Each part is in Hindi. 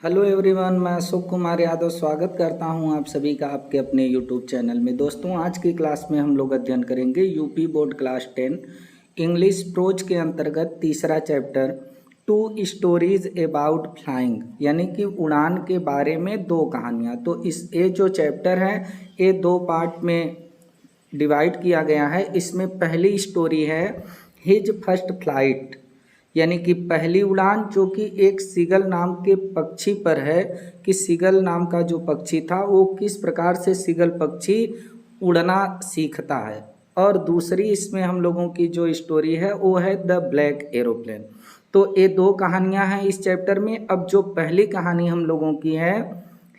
हेलो एवरीवन, मैं अशोक कुमार यादव स्वागत करता हूं आप सभी का आपके अपने यूट्यूब चैनल में। दोस्तों, आज की क्लास में हम लोग अध्ययन करेंगे UP board class 10 English pros के अंतर्गत तीसरा chapter two stories about flying, यानी कि उड़ान के बारे में दो कहानियां। तो ये जो चैप्टर है ये दो पार्ट में डिवाइड किया गया है। इसमें पहली स्टोरी है हिज फर्स्ट फ्लाइट, यानी कि पहली उड़ान, जो कि एक सीगल नाम के पक्षी पर है कि सीगल नाम का जो पक्षी था वो किस प्रकार से सीगल पक्षी उड़ना सीखता है। और दूसरी इसमें हम लोगों की जो स्टोरी है वो है द ब्लैक एरोप्लेन। तो ये दो कहानियां हैं इस चैप्टर में। अब जो पहली कहानी हम लोगों की है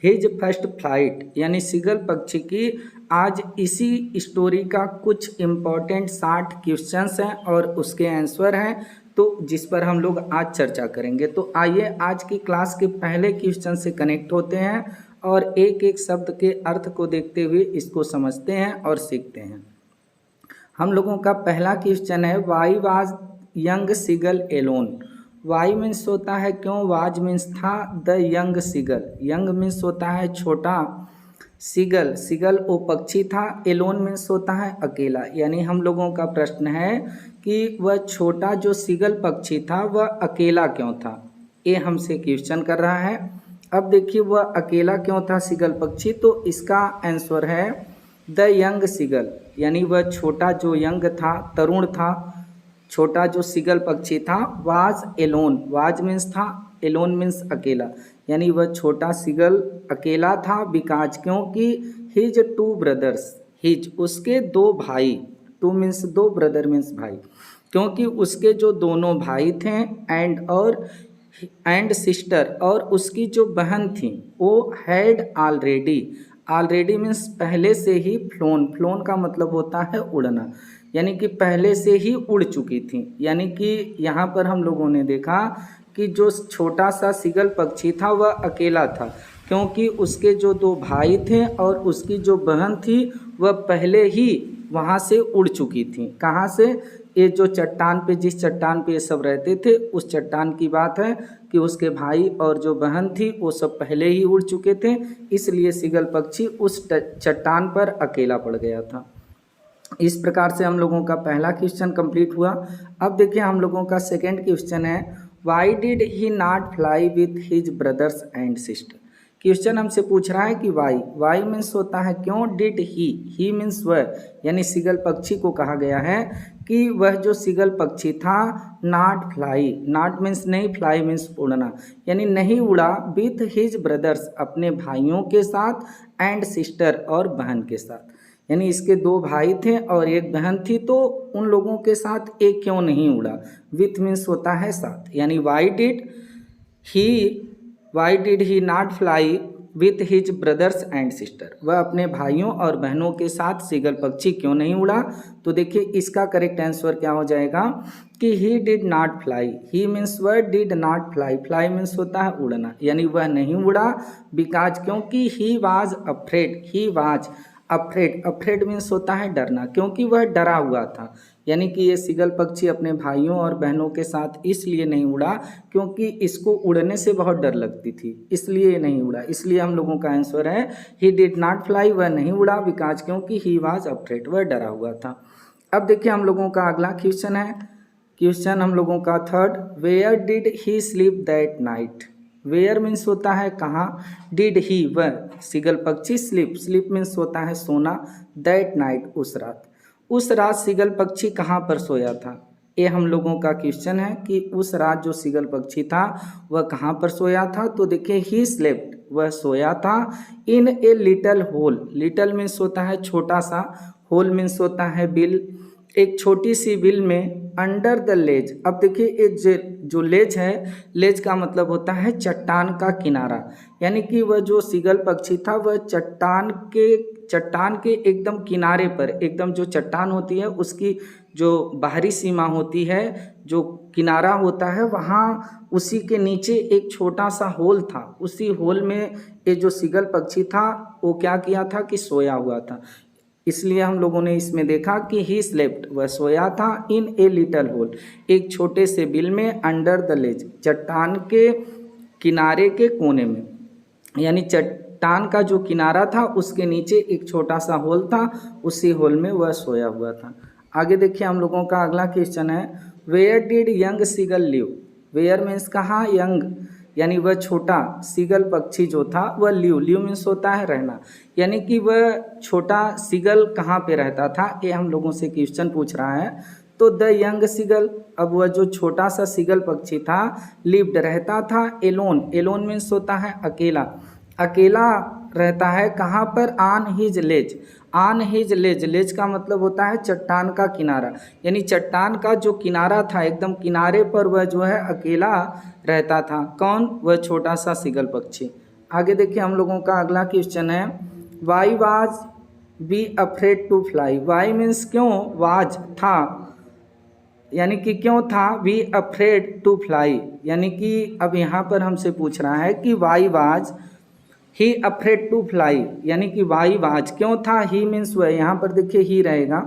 हिज फर्स्ट फ्लाइट, यानी सीगल पक्षी की, आज इसी स्टोरी का कुछ इम्पोर्टेंट 60 क्वेश्चंस हैं और उसके आंसर हैं, तो जिस पर हम लोग आज चर्चा करेंगे। तो आइए आज की क्लास के पहले क्वेश्चन से कनेक्ट होते हैं और एक एक शब्द के अर्थ को देखते हुए इसको समझते हैं और सीखते हैं। हम लोगों का पहला क्वेश्चन है why was young seagull alone. Why means होता है क्यों, वाज मीन्स था, the young seagull, young means होता है छोटा, सीगल, सीगल वो पक्षी था, एलोन मीन्स होता है अकेला। यानी हम लोगों का प्रश्न है कि वह छोटा जो सीगल पक्षी था वह अकेला क्यों था, ये हमसे क्वेश्चन कर रहा है। अब देखिए वह अकेला क्यों था सीगल पक्षी, तो इसका आंसर है द यंग सीगल, यानी वह छोटा जो यंग था, तरुण था, छोटा जो सीगल पक्षी था, वाज एलोन, वाज मीन्स था, एलोन मीन्स अकेला, यानी वह छोटा सीगल अकेला था। बिकॉज क्योंकि हिज टू ब्रदर्स, हिज उसके दो भाई, टू मीन्स दो, ब्रदर मीन्स भाई, क्योंकि उसके जो दोनों भाई थे एंड सिस्टर, और उसकी जो बहन थी वो हैड ऑलरेडी, ऑलरेडी मीन्स पहले से ही, फ्लोन, फ्लोन का मतलब होता है उड़ना, यानी कि पहले से ही उड़ चुकी थी। यानी कि यहाँ पर हम लोगों ने देखा कि जो छोटा सा सीगल पक्षी था वह अकेला था क्योंकि उसके जो दो भाई थे और उसकी जो बहन थी वह पहले ही वहाँ से उड़ चुकी थी। कहाँ से, ये जो चट्टान पे, जिस चट्टान पे ये सब रहते थे उस चट्टान की बात है कि उसके भाई और जो बहन थी वो सब पहले ही उड़ चुके थे, इसलिए सीगल पक्षी उस चट्टान पर अकेला पड़ गया था। इस प्रकार से हम लोगों का पहला क्वेश्चन कंप्लीट हुआ। अब देखिए हम लोगों का सेकंड क्वेश्चन है why did he not fly with his brothers and sister. Question हमसे पूछ रहा है कि वाई, वाई मीन्स होता है क्यों, डिड ही मीन्स वह, यानी सीगल पक्षी को कहा गया है कि वह जो सीगल पक्षी था नॉट फ्लाई, नॉट मीन्स नहीं, फ्लाई मीन्स उड़ना, यानी नहीं उड़ा, विथ हिज ब्रदर्स अपने भाइयों के साथ, एंड सिस्टर और बहन के साथ, यानी इसके दो भाई थे और एक बहन थी, तो उन लोगों के साथ एक क्यों नहीं उड़ा। विथ मीन्स होता है साथ, यानी why did he not fly with his brothers and sister, वह अपने भाइयों और बहनों के साथ सीगल पक्षी क्यों नहीं उड़ा। तो देखिए इसका करेक्ट आंसर क्या हो जाएगा कि he did not fly, he means वह, did not fly, fly means होता है उड़ना, यानी वह नहीं उड़ा। बिकॉज क्योंकि he was afraid, he was afraid, afraid means होता है डरना, क्योंकि वह डरा हुआ था, यानी कि ये सीगल पक्षी अपने भाइयों और बहनों के साथ इसलिए नहीं उड़ा क्योंकि इसको उड़ने से बहुत डर लगती थी, इसलिए ये नहीं उड़ा। इसलिए हम लोगों का आंसर है ही डिड नॉट फ्लाई, वह नहीं उड़ा, बिकॉज क्योंकि ही वाज अफ्रेड, वह डरा हुआ था। अब देखिए हम लोगों का अगला क्वेश्चन है, क्वेश्चन हम लोगों का third, where did he sleep that night. Where means होता है कहाँ, डिड ही वह सीगल पक्षी, स्लीप, स्लीप मीन्स होता है सोना, दैट नाइट उस रात, उस रात सीगल पक्षी कहाँ पर सोया था। ये हम लोगों का क्वेश्चन है कि उस रात जो सीगल पक्षी था वह कहाँ पर सोया था। तो देखिए ही स्लेप्ट, वह सोया था, in a little hole, little means होता है छोटा सा, होल मीन्स होता है बिल, एक छोटी सी बिल में, अंडर द लेज। अब देखिए एक जो लेज है, लेज का मतलब होता है चट्टान का किनारा, यानी कि वह जो सीगल पक्षी था वह चट्टान के एकदम किनारे पर, एकदम जो चट्टान होती है उसकी जो बाहरी सीमा होती है, जो किनारा होता है, वहाँ उसी के नीचे एक छोटा सा होल था, उसी होल में ये जो सीगल पक्षी था वो क्या किया था कि सोया हुआ था। इसलिए हम लोगों ने इसमें देखा कि ही स्लेप्ट, वह सोया था, इन ए लिटल होल, एक छोटे से बिल में, अंडर द लेज, चट्टान के किनारे के कोने में, यानी चट्टान का जो किनारा था उसके नीचे एक छोटा सा होल था, उसी होल में वह सोया हुआ था। आगे देखिए हम लोगों का अगला क्वेश्चन है, where did young seagull live. Where means कहाँ, यंग यानी वह छोटा सीगल पक्षी जो था वह लिव मीन्स होता है रहना, यानी कि वह छोटा सीगल कहाँ पे रहता था, ये हम लोगों से क्वेश्चन पूछ रहा है। तो द यंग सीगल, अब वह जो छोटा सा सीगल पक्षी था लिव्ड रहता था एलोन, एलोन मीन्स होता है अकेला, अकेला रहता है कहाँ पर, on his ledge, on his ledge, ledge का मतलब होता है चट्टान का किनारा, यानी चट्टान का जो किनारा था एकदम किनारे पर वह जो है अकेला रहता था। कौन, वह छोटा सा सीगल पक्षी। आगे देखिए हम लोगों का अगला क्वेश्चन है, why was be afraid to fly. Why means क्यों, वाज था यानी कि क्यों था, बी अफ्रेड टू फ्लाई, यानी कि अब यहाँ पर हमसे पूछ रहा है कि why was he afraid to fly, यानी कि वाई वाज क्यों था, ही मीन्स वह, यहाँ पर देखिए ही रहेगा,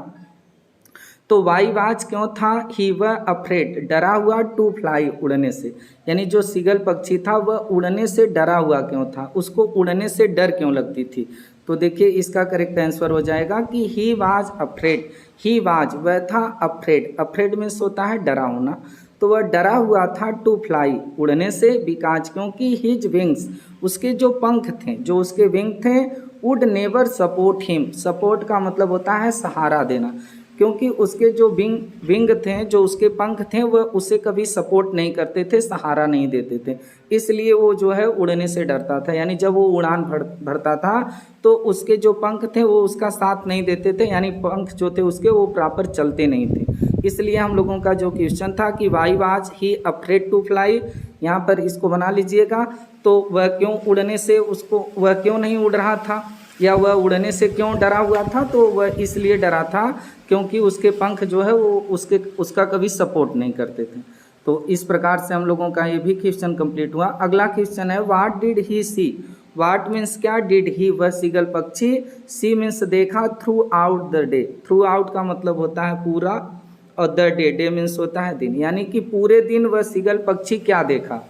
तो वाई वाज क्यों था, ही वह अफ्रेड डरा हुआ, टू फ्लाई उड़ने से, यानी जो सीगल पक्षी था वह उड़ने से डरा हुआ क्यों था, उसको उड़ने से डर क्यों लगती थी। तो देखिए इसका करेक्ट आंसर हो जाएगा कि ही वाज अफ्रेड, ही वाज वह था अफ्रेड, अफ्रेड मीन्स होता है डरा होना, तो वह डरा हुआ था टू फ्लाई उड़ने से, बिकॉज क्योंकि हिज विंग्स उसके जो पंख थे, जो उसके विंग थे, would never support him, support का मतलब होता है सहारा देना, क्योंकि उसके जो विंग थे, जो उसके पंख थे वह उसे कभी सपोर्ट नहीं करते थे, सहारा नहीं देते थे, इसलिए वो जो है उड़ने से डरता था, यानी जब वो उड़ान भरता था तो उसके जो पंख थे वो उसका साथ नहीं देते थे, यानी पंख जो थे उसके वो प्रॉपर चलते नहीं थे। इसलिए हम लोगों का जो क्वेश्चन था कि why was he afraid to fly, यहाँ पर इसको बना लीजिएगा, तो वह क्यों उड़ने से, उसको वह क्यों नहीं उड़ रहा था या वह उड़ने से क्यों डरा हुआ था, तो वह इसलिए डरा था क्योंकि उसके पंख जो है वो उसका कभी सपोर्ट नहीं करते थे। तो इस प्रकार से हम लोगों का ये भी क्वेश्चन कंप्लीट हुआ। अगला क्वेश्चन है, what did he see. What means क्या, डिड ही वह सीगल पक्षी, सी मीन्स देखा, throughout the day, throughout का मतलब होता है पूरा, और द डे, डे मीन्स होता है दिन, यानी कि पूरे दिन वह सीगल पक्षी क्या देखा।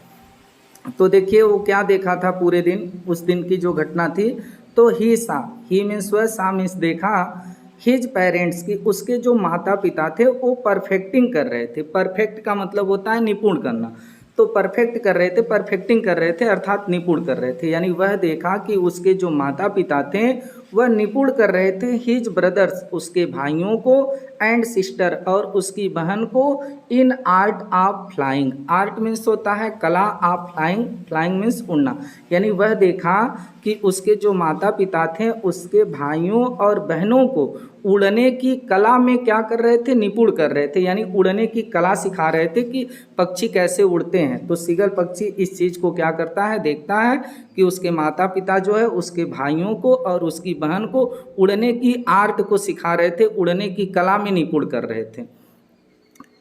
तो देखिए वो क्या देखा था पूरे दिन, उस दिन की जो घटना थी, तो ही सा, ही मीन्स वह, सा मीन्स देखा, हिज पेरेंट्स की उसके जो माता पिता थे वो परफेक्टिंग कर रहे थे, परफेक्ट का मतलब होता है निपुण करना, तो परफेक्ट कर रहे थे, परफेक्टिंग कर रहे थे अर्थात निपुण कर रहे थे, यानी वह देखा कि उसके जो माता पिता थे वह निपुण कर रहे थे हिज ब्रदर्स उसके भाइयों को, एंड सिस्टर और उसकी बहन को, इन art of flying, art means होता है कला, ऑफ फ्लाइंग, फ्लाइंग मीन्स उड़ना, यानी वह देखा कि उसके जो माता पिता थे उसके भाइयों और बहनों को उड़ने की कला में क्या कर रहे थे, निपुण कर रहे थे, यानी उड़ने की कला सिखा रहे थे कि पक्षी कैसे उड़ते हैं। तो सीगल पक्षी इस चीज़ को क्या करता है, देखता है कि उसके माता पिता जो है उसके भाइयों को और उसकी बहन को उड़ने की आर्ट को सिखा रहे थे, उड़ने की कला में निपुण कर रहे थे।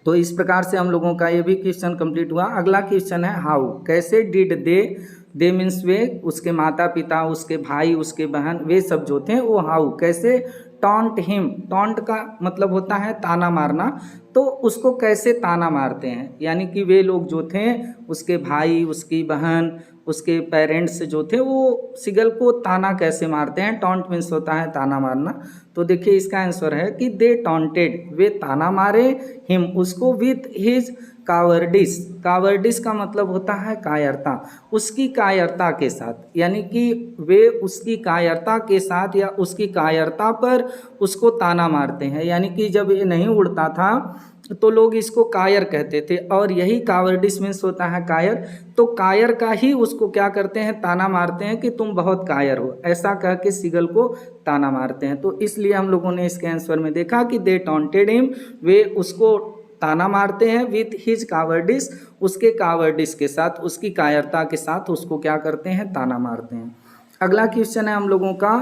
तो इस प्रकार से हम लोगों का ये भी क्वेश्चन कंप्लीट हुआ। अगला क्वेश्चन है, हाउ, कैसे डिड दे मीन्स वे, उसके माता पिता, उसके भाई, उसके बहन, वे सब जो थे वो हाउ कैसे, टॉन्ट हिम, टॉन्ट का मतलब होता है ताना मारना, तो उसको कैसे ताना मारते हैं, यानी कि वे लोग जो थे उसके भाई, उसकी बहन, उसके पेरेंट्स जो थे वो सीगल को ताना कैसे मारते हैं, टॉन्ट मीन्स होता है ताना मारना। तो देखिए इसका आंसर है कि दे टॉन्टेड, वे ताना मारे, हिम उसको, विथ हिज कावर्डिस, कावर्डिस का मतलब होता है कायरता, उसकी कायरता के साथ, यानी कि वे उसकी कायरता के साथ या उसकी कायरता पर उसको ताना मारते हैं, यानी कि जब ये नहीं उड़ता था तो लोग इसको कायर कहते थे, और यही कावर्डिस मीन्स होता है कायर, तो कायर का ही उसको क्या करते हैं, ताना मारते हैं कि तुम बहुत कायर हो, ऐसा कह के सीगल को ताना मारते हैं। तो इसलिए हम लोगों ने इसके आंसर में देखा कि दे टॉन्टेड हिम, वे उसको ताना मारते हैं, विथ हिज कावर्डिस, उसके कावर्डिस के साथ, उसकी कायरता के साथ उसको क्या करते हैं, ताना मारते हैं। अगला क्वेश्चन है हम लोगों का,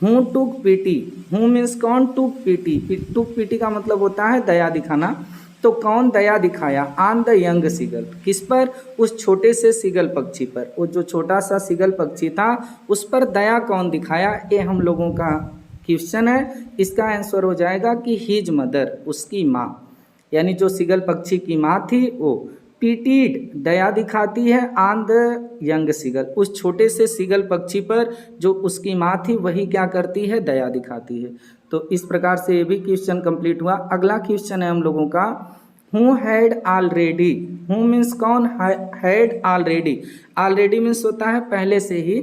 who took PT. Who means कौन, टुक पीटी, टुक पीटी का मतलब होता है दया दिखाना, तो कौन दया दिखाया, ऑन द यंग सीगल, किस पर, उस छोटे से सीगल पक्षी पर, वो जो छोटा सा सीगल पक्षी था उस पर दया कौन दिखाया, ये हम लोगों का क्वेश्चन है। इसका आंसर हो जाएगा कि हिज मदर, उसकी माँ, यानी जो सीगल पक्षी की माँ थी वो। पीटीड दया दिखाती है ऑन द यंग सीगल, उस छोटे से सीगल पक्षी पर जो उसकी माँ थी वही क्या करती है, दया दिखाती है। तो इस प्रकार से ये भी क्वेश्चन कंप्लीट हुआ। अगला क्वेश्चन है हम लोगों का, who had already, who means कौन, हैड ऑलरेडी, ऑलरेडी मीन्स होता है पहले से ही,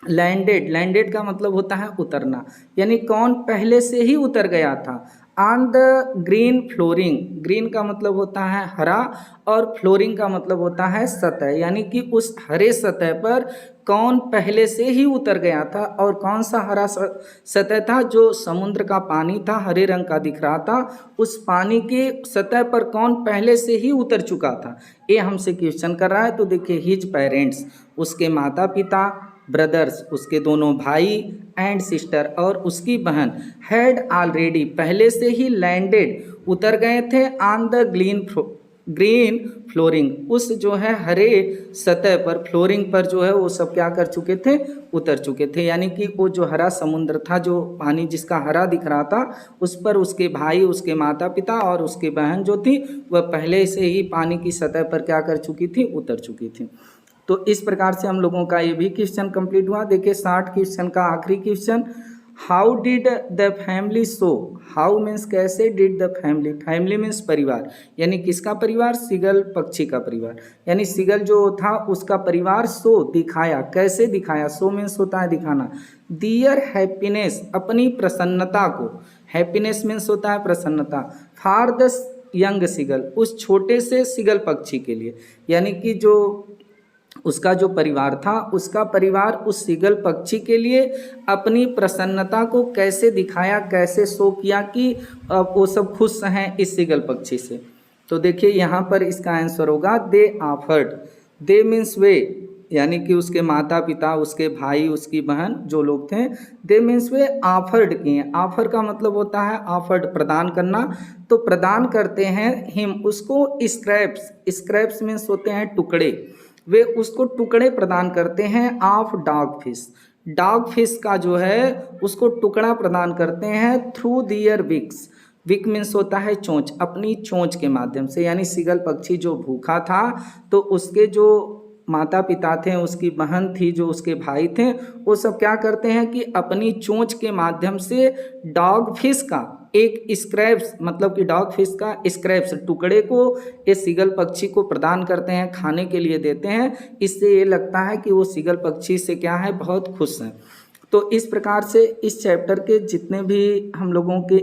लैंडेड, लैंडेड का मतलब होता है उतरना, यानी कौन पहले से ही उतर गया था। On the green flooring, green का मतलब होता है हरा और फ्लोरिंग का मतलब होता है सतह, यानी कि उस हरे सतह पर कौन पहले से ही उतर गया था। और कौन सा हरा सतह था, जो समुद्र का पानी था, हरे रंग का दिख रहा था, उस पानी के सतह पर कौन पहले से ही उतर चुका था, ये हमसे क्वेश्चन कर रहा है। तो देखिए, हिज पेरेंट्स, उसके माता पिता, ब्रदर्स, उसके दोनों भाई, एंड सिस्टर, और उसकी बहन, हैड ऑलरेडी, पहले से ही, लैंडेड, उतर गए थे, ऑन द ग्रीन फ्लोरिंग, उस जो है हरे सतह पर, फ्लोरिंग पर जो है वो सब क्या कर चुके थे, उतर चुके थे। यानी कि वो जो हरा समुद्र था, जो पानी जिसका हरा दिख रहा था, उस पर उसके भाई, उसके माता पिता और उसकी बहन जो थी वह पहले से ही पानी की सतह पर क्या कर चुकी थी, उतर चुकी थी। तो इस प्रकार से हम लोगों का ये भी क्वेश्चन कंप्लीट हुआ। देखिए 60 क्वेश्चन का आखिरी question, how did the family so, how means कैसे, did the family, family means परिवार, यानी किसका परिवार, सीगल पक्षी का परिवार, यानी सीगल जो था उसका परिवार, सो दिखाया, कैसे दिखाया, सो मीन्स होता है दिखाना, दियर हैप्पीनेस, अपनी प्रसन्नता को, हैप्पीनेस मीन्स होता है प्रसन्नता, फॉर द यंग सीगल, उस छोटे से सीगल पक्षी के लिए, यानी कि जो उसका जो परिवार था, उसका परिवार उस सीगल पक्षी के लिए अपनी प्रसन्नता को कैसे दिखाया, कैसे शो किया कि वो सब खुश हैं इस सीगल पक्षी से। तो देखिए यहाँ पर इसका आंसर होगा दे ऑफर्ड, दे मीन्स वे, यानी कि उसके माता पिता, उसके भाई, उसकी बहन जो लोग थे, दे मीन्स वे ऑफर्ड किए। ऑफर का मतलब होता है ऑफर्ड, प्रदान करना, तो प्रदान करते हैं हिम, उसको स्क्रैप्स, स्क्रैप्स मीन्स होते हैं टुकड़े, वे उसको टुकड़े प्रदान करते हैं of dogfish, dogfish का जो है उसको टुकड़ा प्रदान करते हैं through their beaks, beak means होता है चोंच, अपनी चोंच के माध्यम से, यानी सीगल पक्षी जो भूखा था तो उसके जो माता पिता थे, उसकी बहन थी, जो उसके भाई थे, वो सब क्या करते हैं कि अपनी चोंच के माध्यम से डॉग फिश का एक स्क्रैप्स, मतलब कि डॉग फिश का स्क्रैप्स, टुकड़े को इस सीगल पक्षी को प्रदान करते हैं, खाने के लिए देते हैं। इससे ये लगता है कि वो सीगल पक्षी से क्या है, बहुत खुश हैं। तो इस प्रकार से इस चैप्टर के जितने भी हम लोगों के